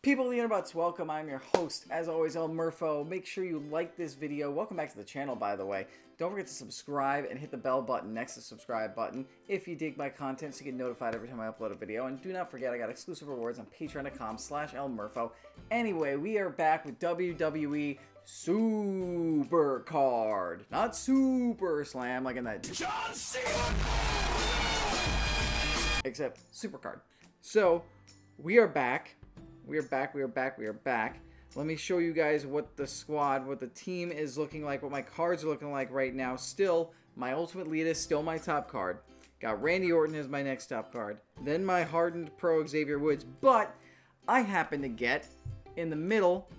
People of the Internet's welcome. I'm your host, as always, Murpho. Make sure you like this video. Welcome back to the channel, by the way. Don't forget to subscribe and hit the bell button next to the subscribe button if you dig my content so you get notified every time I upload a video. And do not forget, I got exclusive rewards on patreon.com/lmurpho. Anyway, we are back with WWE SuperCard. Not Super Slam like in that John Cena. Except SuperCard. So, we are back. We are back. Let me show you guys what the squad, what the team is looking like, what my cards are looking like right now. Still, my Ultimate Lead is still my top card. Got Randy Orton as my next top card. Then my Hardened Pro Xavier Woods. But I happen to get, in the middle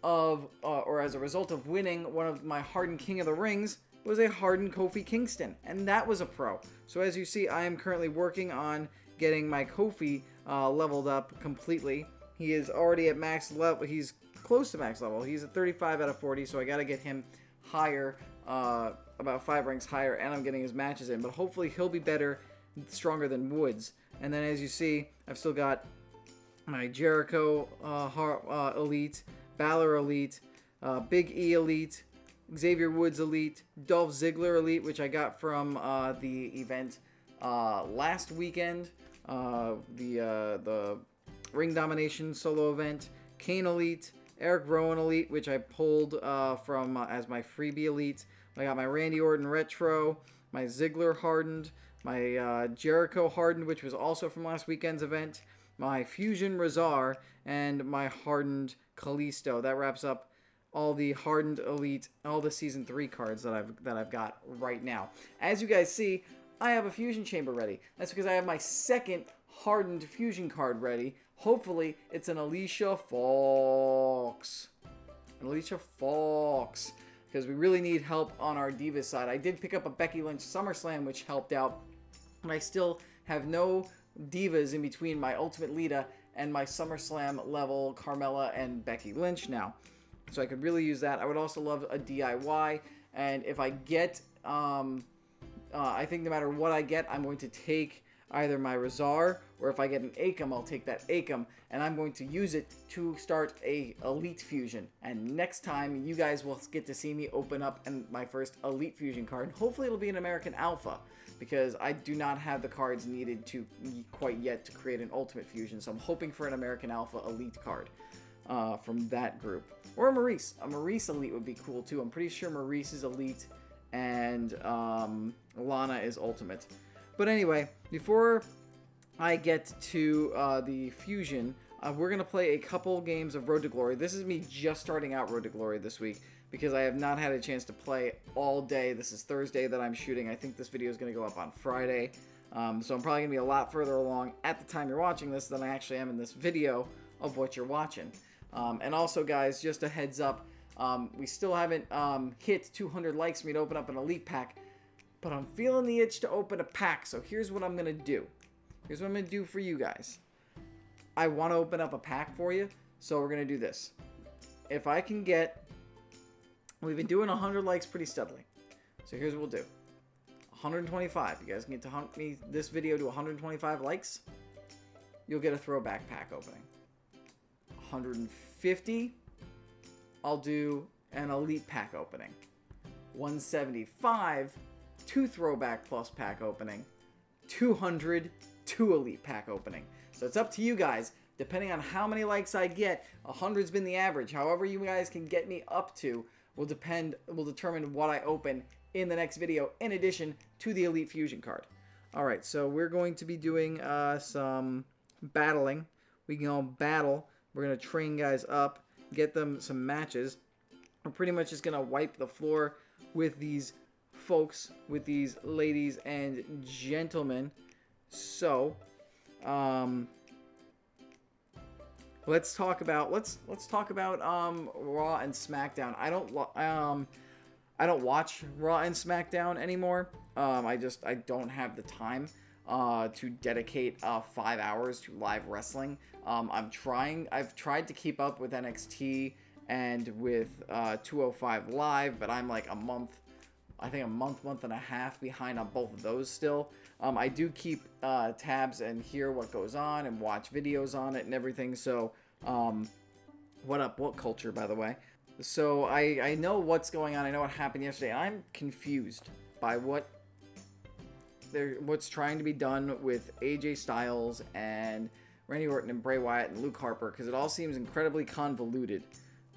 of, or as a result of winning one of my Hardened King of the Rings, was a Hardened Kofi Kingston. And that was a pro. So as you see, I am currently working on getting my Kofi leveled up completely. He is already at max level. He's close to max level. He's at 35 out of 40, so I got to get him higher, about 5 ranks higher, and I'm getting his matches in. But hopefully he'll be better, stronger than Woods. And then as you see, I've still got my Jericho Elite, Balor Elite, Big E Elite, Xavier Woods Elite, Dolph Ziggler Elite, which I got from the event last weekend, the Ring Domination solo event, Kane Elite, Eric Rowan Elite, which I pulled from as my freebie Elite. I got my Randy Orton Retro, my Ziggler Hardened, my Jericho Hardened, which was also from last weekend's event, my Fusion Razar, and my Hardened Kalisto. That wraps up all the Hardened Elite, all the Season 3 cards that I've got right now. As you guys see, I have a Fusion Chamber ready. That's because I have my second Hardened Fusion card ready. Hopefully, it's an Alicia Fox. Because we really need help on our Divas side. I did pick up a Becky Lynch SummerSlam, which helped out. And I still have no Divas in between my Ultimate Lita and my SummerSlam level Carmella and Becky Lynch now. So I could really use that. I would also love a DIY. And if I get, I think no matter what I get, I'm going to take either my Razar, or if I get an Akam, I'll take that Akam, and I'm going to use it to start a Elite Fusion. And next time, you guys will get to see me open up my first Elite Fusion card. Hopefully it'll be an American Alpha, because I do not have the cards needed to quite yet to create an Ultimate Fusion, so I'm hoping for an American Alpha Elite card from that group. Or a Maurice. A Maurice Elite would be cool too. I'm pretty sure Maurice is Elite, and Lana is Ultimate. But anyway, before I get to the Fusion, we're going to play a couple games of Road to Glory. This is me just starting out Road to Glory this week, because I have not had a chance to play all day. This is Thursday that I'm shooting. I think this video is going to go up on Friday. So I'm probably going to be a lot further along at the time you're watching this than I actually am in this video of what you're watching. And also, guys, just a heads up, we still haven't hit 200 likes for me to open up an Elite Pack. But I'm feeling the itch to open a pack, so here's what I'm going to do. Here's what I'm going to do for you guys. I want to open up a pack for you, so we're going to do this. If I can get... We've been doing 100 likes pretty steadily. So here's what we'll do. 125. You guys can get to hunt me this video to 125 likes. You'll get a throwback pack opening. 150. I'll do an Elite Pack opening. 175. 2 throwback plus pack opening, 200, 2 Elite Pack opening. So it's up to you guys. Depending on how many likes I get, 100's been the average. However you guys can get me up to will determine what I open in the next video, in addition to the Elite Fusion card. Alright, so we're going to be doing some battling. We can all battle. We're going to train guys up, get them some matches. We're pretty much just going to wipe the floor with these folks, with these ladies and gentlemen. So let's talk about Raw and SmackDown. I don't watch Raw and SmackDown anymore. I don't have the time to dedicate 5 hours to live wrestling. I've tried to keep up with NXT and with 205 Live, but I'm like a month and a half behind on both of those still. I do keep tabs and hear what goes on and watch videos on it and everything, so What up? What culture, by the way? So I know what's going on. I know what happened yesterday. And I'm confused by what's trying to be done with AJ Styles and Randy Orton and Bray Wyatt and Luke Harper, because it all seems incredibly convoluted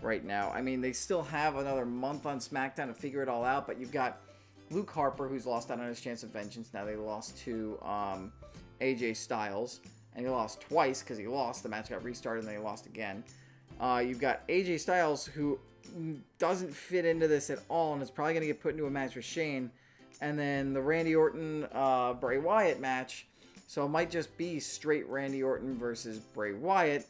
right now. I mean, they still have another month on SmackDown to figure it all out, but you've got Luke Harper, who's lost out on his chance of vengeance. Now they lost to AJ Styles, and he lost twice because he lost. The match got restarted and then he lost again. You've got AJ Styles, who doesn't fit into this at all and is probably going to get put into a match with Shane. And then the Randy Orton Bray Wyatt match. So it might just be straight Randy Orton versus Bray Wyatt.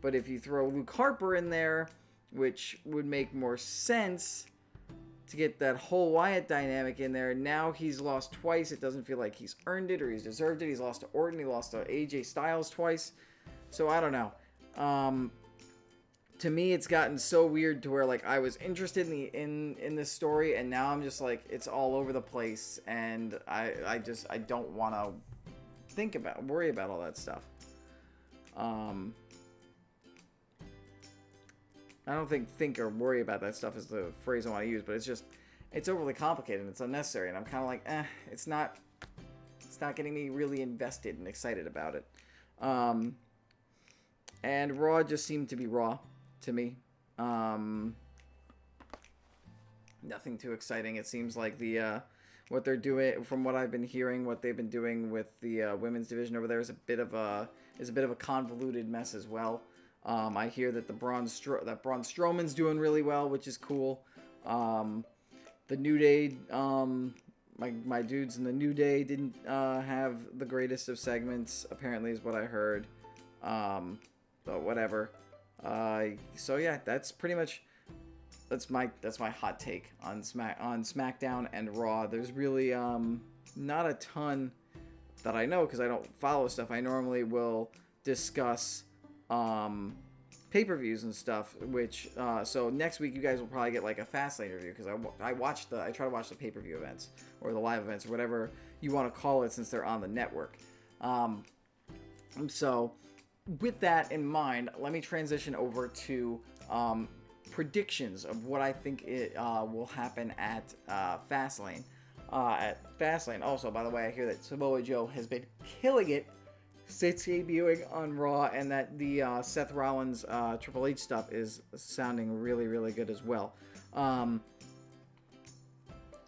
But if you throw Luke Harper in there, which would make more sense to get that whole Wyatt dynamic in there. Now he's lost twice. It doesn't feel like he's earned it or he's deserved it. He's lost to Orton. He lost to AJ Styles twice. So I don't know. To me, it's gotten so weird to where, like, I was interested in this story, and now I'm just like, it's all over the place, and I don't want to worry about all that stuff. I don't think or worry about that stuff is the phrase I want to use, but it's overly complicated and it's unnecessary, and I'm kind of like, it's not getting me really invested and excited about it. And Raw just seemed to be Raw to me. Nothing too exciting. It seems like what they're doing, from what I've been hearing, what they've been doing with the women's division over there is a bit of a convoluted mess as well. I hear that Braun Strowman's doing really well, which is cool. The New Day, my dudes in the New Day didn't have the greatest of segments, apparently, is what I heard. But whatever. So yeah, that's pretty much that's my hot take on SmackDown and Raw. There's really not a ton that I know because I don't follow stuff. I normally will discuss pay-per-views and stuff, which so next week you guys will probably get like a Fastlane review because I try to watch the pay-per-view events or the live events or whatever you want to call it since they're on the network. So with that in mind, let me transition over to predictions of what I think will happen at Fastlane. Also, by the way, I hear that Samoa Joe has been killing it since debuting on Raw, and that the Seth Rollins Triple H stuff is sounding really, really good as well.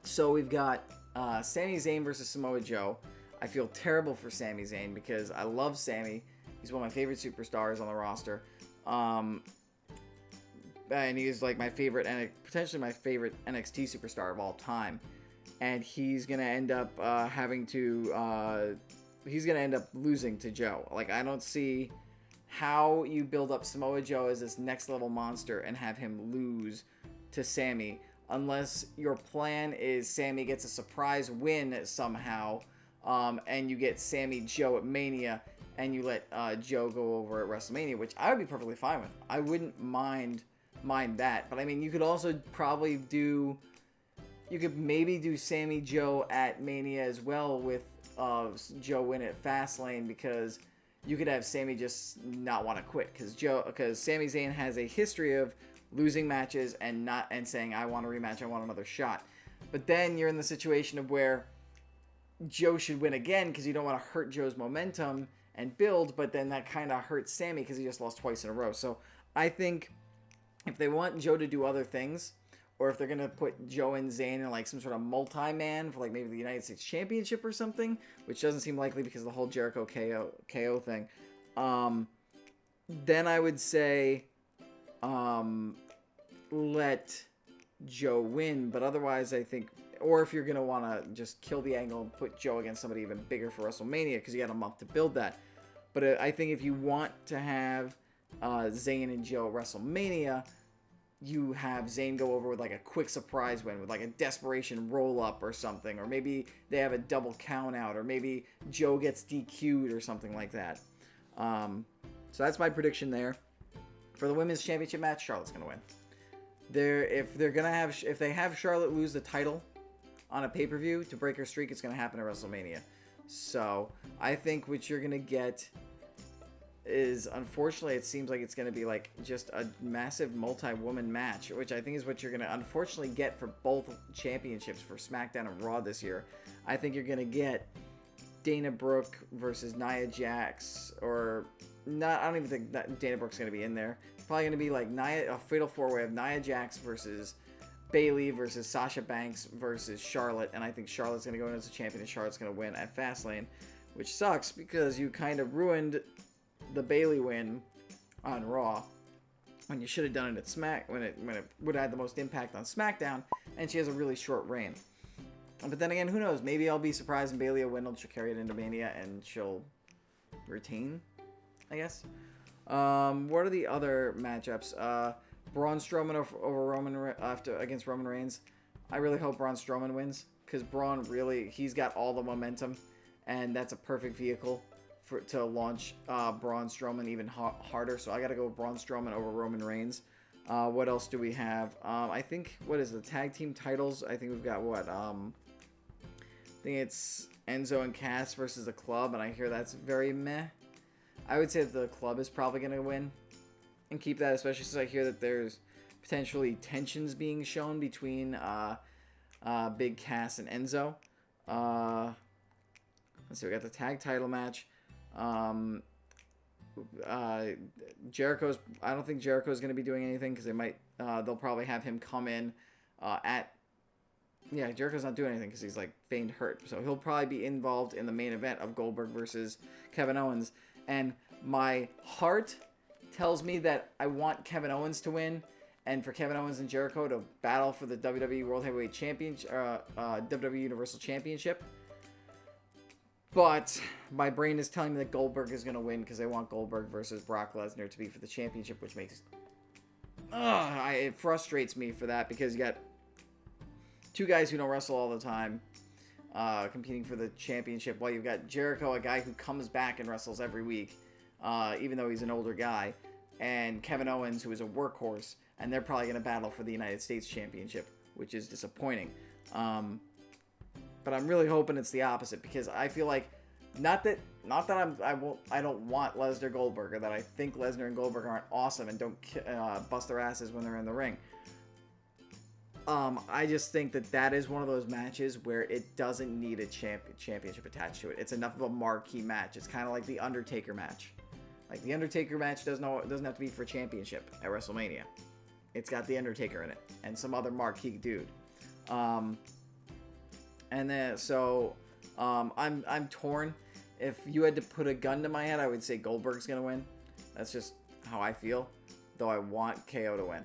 So we've got Sami Zayn versus Samoa Joe. I feel terrible for Sami Zayn because I love Sami. He's one of my favorite superstars on the roster. And he's like my favorite, and potentially my favorite NXT superstar of all time. And he's going to end up losing to Joe. Like, I don't see how you build up Samoa Joe as this next level monster and have him lose to Sami, unless your plan is Sami gets a surprise win somehow, and you get Sami Joe at Mania, and you let Joe go over at WrestleMania, which I would be perfectly fine with. I wouldn't mind that. But I mean, you could also probably maybe do Sami Joe at Mania as well with Joe win at Fastlane, because you could have Sami just not want to quit because Sami Zayn has a history of losing matches and saying, I want a rematch, I want another shot. But then you're in the situation of where Joe should win again because you don't want to hurt Joe's momentum and build, but then that kind of hurts Sami because he just lost twice in a row. So I think if they want Joe to do other things, or if they're going to put Joe and Zayn in like some sort of multi-man for like maybe the United States Championship or something, which doesn't seem likely because of the whole Jericho KO thing, then I would say let Joe win. But otherwise, I think, or if you're going to want to just kill the angle and put Joe against somebody even bigger for WrestleMania, because you got a month to build that. But I think if you want to have Zayn and Joe at WrestleMania, you have Zayn go over with like a quick surprise win with like a desperation roll up or something, or maybe they have a double count out, or maybe Joe gets DQ'd or something like that. So that's my prediction there. For the women's championship match, Charlotte's gonna win. If they have Charlotte lose the title on a pay-per-view to break her streak, it's gonna happen at WrestleMania. So I think what you're gonna get is, unfortunately, it seems like it's going to be like just a massive multi-woman match, which I think is what you're going to unfortunately get for both championships for SmackDown and Raw this year. I think you're going to get Dana Brooke versus Nia Jax, or not. I don't even think that Dana Brooke's going to be in there. It's probably going to be like a fatal four-way of Nia Jax versus Bayley versus Sasha Banks versus Charlotte, and I think Charlotte's going to go in as a champion, and Charlotte's going to win at Fastlane, which sucks because you kind of ruined the Bayley win on Raw when you should have done it at when it would have had the most impact on SmackDown, and she has a really short reign. But then again, who knows? Maybe I'll be surprised and Bayley will win, and she'll carry it into Mania, and she'll retain, I guess. What are the other matchups? Braun Strowman against Roman Reigns. I really hope Braun Strowman wins, because Braun he's got all the momentum, and that's a perfect vehicle to launch Braun Strowman even harder. So I got to go with Braun Strowman over Roman Reigns. What else do we have? I think, what is the tag team titles? I think we've got what? I think it's Enzo and Cass versus the Club, and I hear that's very meh. I would say that the Club is probably going to win and keep that, especially since I hear that there's potentially tensions being shown between Big Cass and Enzo. Let's see, we got the tag title match. Jericho's, I don't think Jericho's going to be doing anything, because they'll probably have him come in Jericho's not doing anything because he's like feigned hurt, so he'll probably be involved in the main event of Goldberg versus Kevin Owens, and my heart tells me that I want Kevin Owens to win, and for Kevin Owens and Jericho to battle for the WWE World Heavyweight Championship, WWE Universal Championship. But my brain is telling me that Goldberg is going to win, because they want Goldberg versus Brock Lesnar to be for the championship, which makes it frustrates me for that, because you got two guys who don't wrestle all the time competing for the championship, while you've got Jericho, a guy who comes back and wrestles every week, even though he's an older guy, and Kevin Owens, who is a workhorse, and they're probably going to battle for the United States Championship, which is disappointing. But I'm really hoping it's the opposite, because I feel like not that I don't want Lesnar Goldberg, or that I think Lesnar and Goldberg aren't awesome and don't bust their asses when they're in the ring. I just think that is one of those matches where it doesn't need a championship attached to it. It's enough of a marquee match. It's kind of like the Undertaker match. Like, the Undertaker match doesn't have to be for championship at WrestleMania. It's got the Undertaker in it and some other marquee dude. And then I'm torn. If you had to put a gun to my head, I would say Goldberg's gonna win. That's just how I feel, though I want KO to win.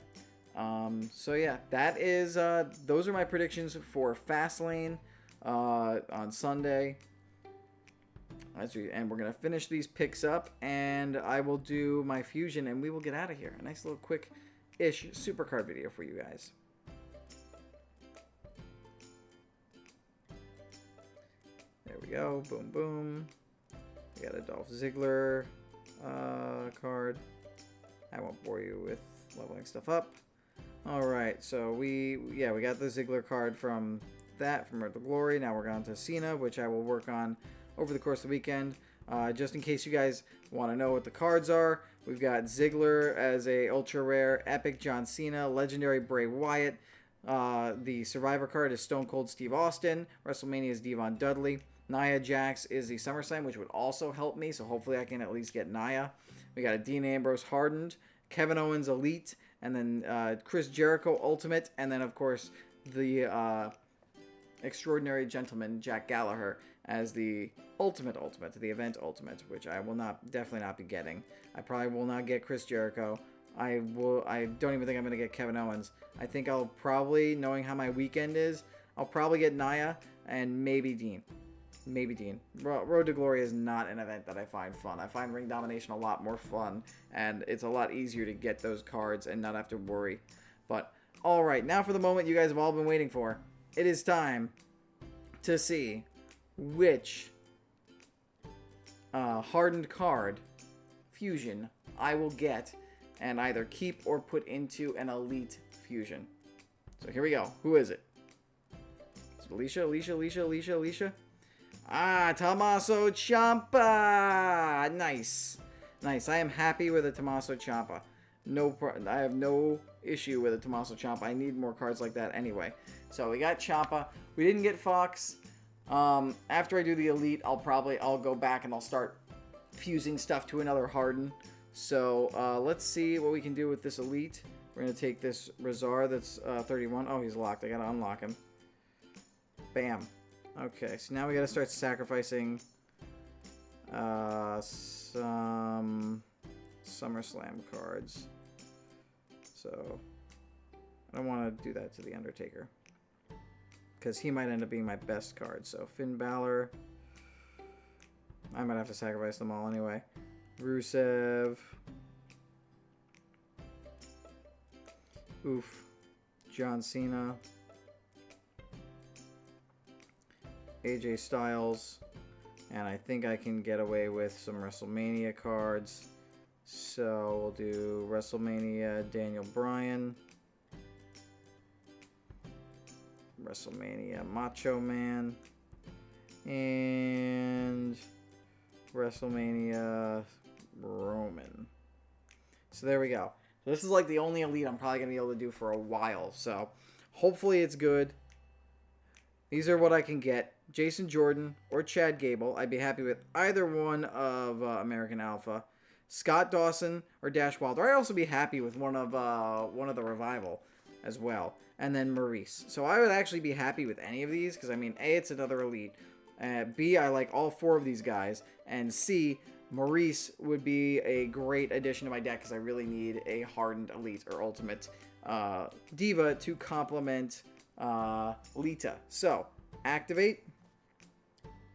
So yeah, that is those are my predictions for Fastlane on Sunday. And we're gonna finish these picks up, and I will do my fusion, and we will get out of here. A nice little quick-ish SuperCard video for you guys. There we go. Boom, boom. We got a Dolph Ziggler card. I won't bore you with leveling stuff up. Alright, so we got the Ziggler card from Earth to Glory. Now we're on to Cena, which I will work on over the course of the weekend. Just in case you guys want to know what the cards are, we've got Ziggler as a ultra rare, epic John Cena, legendary Bray Wyatt. The Survivor card is Stone Cold Steve Austin. WrestleMania is Devon Dudley. Nia Jax is the SummerSlam, which would also help me, so hopefully I can at least get Nia. We got a Dean Ambrose Hardened, Kevin Owens Elite, and then Chris Jericho Ultimate, and then of course the Extraordinary Gentleman Jack Gallagher as the Ultimate, the Event Ultimate, which I will definitely not be getting. I probably will not get Chris Jericho. I don't even think I'm gonna get Kevin Owens. I think I'll probably, knowing how my weekend is, I'll probably get Nia and maybe Dean. Road to Glory is not an event that I find fun. I find Ring Domination a lot more fun, and it's a lot easier to get those cards and not have to worry. But, alright, now for the moment you guys have all been waiting for. It is time to see which hardened card fusion I will get and either keep or put into an Elite fusion. So here we go. Who is it? Is it Alicia? Ah, Tommaso Ciampa! Nice. Nice. I am happy with a Tommaso Ciampa. I have no issue with a Tommaso Ciampa. I need more cards like that anyway. So we got Ciampa. We didn't get Fox. After I do the Elite, I'll go back and I'll start fusing stuff to another Harden. So let's see what we can do with this Elite. We're going to take this Razar that's 31. Oh, he's locked. I got to unlock him. Bam. Okay, so now we got to start sacrificing some SummerSlam cards. So I don't want to do that to the Undertaker, because he might end up being my best card. So Finn Balor, I might have to sacrifice them all anyway. Rusev. Oof. John Cena. AJ Styles. And I think I can get away with some WrestleMania cards. So we'll do WrestleMania Daniel Bryan. WrestleMania Macho Man. And WrestleMania Roman. So there we go. So this is like the only Elite I'm probably going to be able to do for a while. So hopefully it's good. These are what I can get. Jason Jordan or Chad Gable. I'd be happy with either one of American Alpha. Scott Dawson or Dash Wilder. I'd also be happy with one of the Revival as well. And then Maurice. So I would actually be happy with any of these, because I mean, A, it's another Elite. B, I like all four of these guys. And C, Maurice would be a great addition to my deck, because I really need a Hardened Elite or Ultimate Diva to complement Lita. So, activate.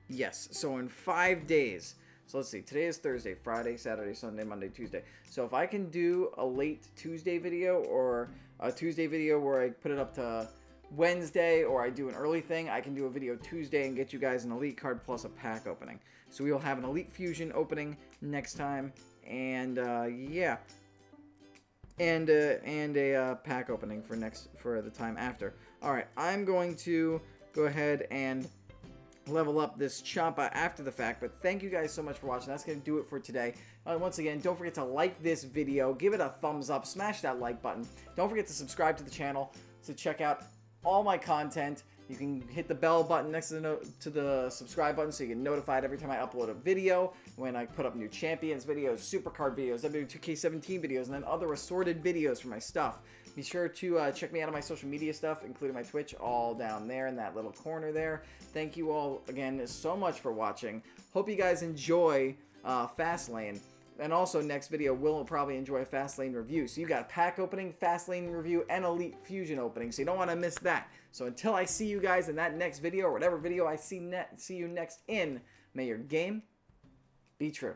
Yes. So in 5 days. So let's see. Today is Thursday, Friday, Saturday, Sunday, Monday, Tuesday. So if I can do a late Tuesday video, or a Tuesday video where I put it up to Wednesday, or I do an early thing, I can do a video Tuesday and get you guys an Elite card plus a pack opening. So we will have an Elite Fusion opening next time, and yeah, and a pack opening for the time after. All right, I'm going to go ahead and level up this Ciampa after the fact, but thank you guys so much for watching. That's going to do it for today. Once again, don't forget to like this video, give it a thumbs up, smash that like button. Don't forget to subscribe to the channel to check out all my content. You can hit the bell button next to the subscribe button so you get notified every time I upload a video, when I put up new Champions videos, SuperCard videos, WWE 2K17 videos, and then other assorted videos for my stuff. Be sure to check me out on my social media stuff, including my Twitch, all down there in that little corner there. Thank you all again so much for watching. Hope you guys enjoy Fastlane. And also, next video, we'll probably enjoy a Fastlane review. So you got a pack opening, Fastlane review, and Elite Fusion opening. So you don't want to miss that. So until I see you guys in that next video, or whatever video I see you next in, may your game be true.